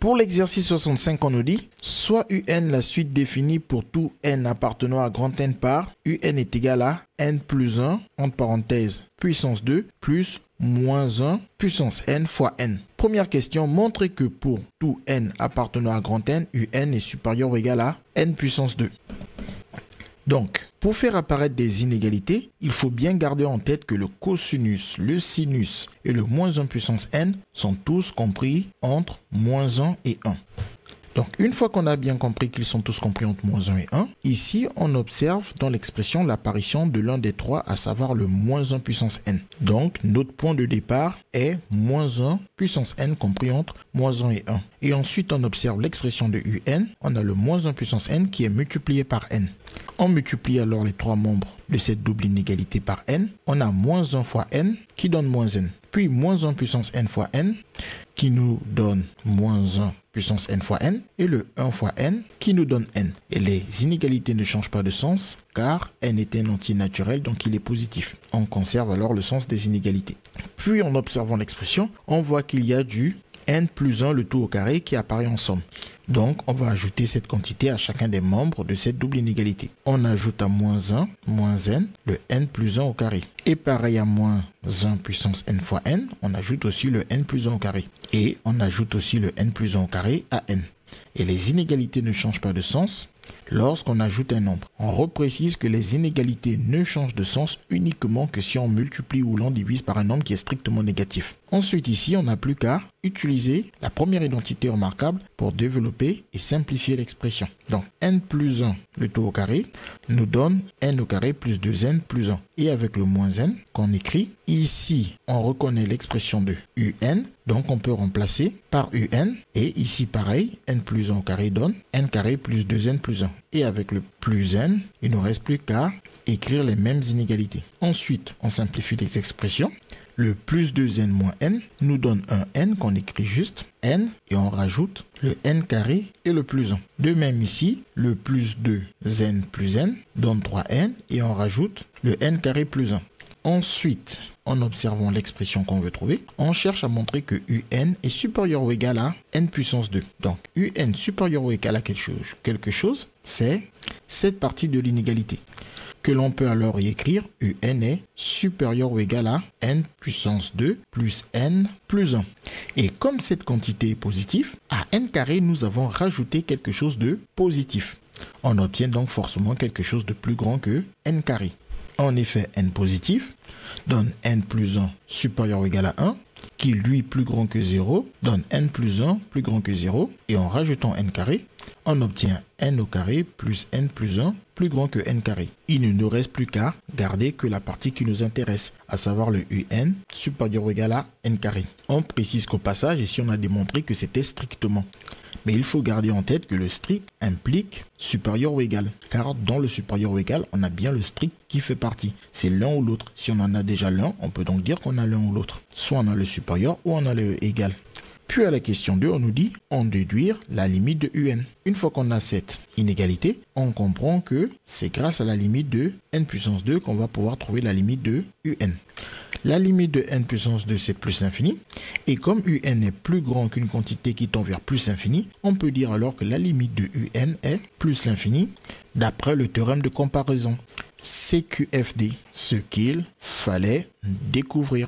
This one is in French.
Pour l'exercice 65, on nous dit soit UN la suite définie pour tout n appartenant à grand N par UN est égal à n plus 1, entre parenthèses, puissance 2, plus moins 1, puissance n fois n. Première question, montrez que pour tout n appartenant à grand N, UN est supérieur ou égal à n puissance 2. Donc, pour faire apparaître des inégalités, il faut bien garder en tête que le cosinus, le sinus et le moins 1 puissance n sont tous compris entre moins 1 et 1. Donc, une fois qu'on a bien compris qu'ils sont tous compris entre moins 1 et 1, ici, on observe dans l'expression l'apparition de l'un des trois, à savoir le moins 1 puissance n. Donc, notre point de départ est moins 1 puissance n compris entre moins 1 et 1. Et ensuite, on observe l'expression de UN. On a le moins 1 puissance n qui est multiplié par n. On multiplie alors les trois membres de cette double inégalité par n. On a moins 1 fois n qui donne moins n. Puis moins 1 puissance n fois n qui nous donne moins 1 puissance n fois n. Et le 1 fois n qui nous donne n. Et les inégalités ne changent pas de sens car n est un entier naturel donc il est positif. On conserve alors le sens des inégalités. Puis en observant l'expression, on voit qu'il y a du n plus 1 le tout au carré qui apparaît en somme. Donc, on va ajouter cette quantité à chacun des membres de cette double inégalité. On ajoute à moins 1, moins n, le n plus 1 au carré. Et pareil à moins 1 puissance n fois n, on ajoute aussi le n plus 1 au carré. Et on ajoute aussi le n plus 1 au carré à n. Et les inégalités ne changent pas de sens lorsqu'on ajoute un nombre. On reprécise que les inégalités ne changent de sens uniquement que si on multiplie ou l'on divise par un nombre qui est strictement négatif. Ensuite ici, on n'a plus qu'à utiliser la première identité remarquable pour développer et simplifier l'expression. Donc n plus 1, le tout au carré, nous donne n au carré plus 2n plus 1. Et avec le moins n qu'on écrit, ici, on reconnaît l'expression de un, donc on peut remplacer par un. Et ici, pareil, n plus 1 au carré donne n carré plus 2n plus 1. Et avec le plus n, il ne nous reste plus qu'à écrire les mêmes inégalités. Ensuite, on simplifie les expressions. Le plus 2n moins n nous donne un n qu'on écrit juste n et on rajoute le n carré et le plus 1. De même ici, le plus 2n plus n donne 3n et on rajoute le n carré plus 1. Ensuite, en observant l'expression qu'on veut trouver, on cherche à montrer que un est supérieur ou égal à n puissance 2. Donc, un supérieur ou égal à quelque chose, c'est cette partie de l'inégalité. Que l'on peut alors y écrire un est supérieur ou égal à n puissance 2 plus n plus 1. Et comme cette quantité est positive, à n carré, nous avons rajouté quelque chose de positif. On obtient donc forcément quelque chose de plus grand que n carré. En effet, n positif donne n plus 1 supérieur ou égal à 1, qui lui plus grand que 0 donne n plus 1 plus grand que 0. Et en rajoutant n carré, on obtient n au carré plus n plus 1 plus grand que n carré. Il ne nous reste plus qu'à garder que la partie qui nous intéresse, à savoir le un supérieur ou égal à n carré. On précise qu'au passage, ici on a démontré que c'était strictement. Mais il faut garder en tête que le strict implique supérieur ou égal. Car dans le supérieur ou égal, on a bien le strict qui fait partie. C'est l'un ou l'autre. Si on en a déjà l'un, on peut donc dire qu'on a l'un ou l'autre. Soit on a le supérieur ou on a le égal. Puis à la question 2, on nous dit en déduire la limite de un. Une fois qu'on a cette inégalité, on comprend que c'est grâce à la limite de n puissance 2 qu'on va pouvoir trouver la limite de un. La limite de n puissance 2, c'est plus l'infini. Et comme un est plus grand qu'une quantité qui tend vers plus l'infini, on peut dire alors que la limite de un est plus l'infini d'après le théorème de comparaison. CQFD, ce qu'il fallait découvrir.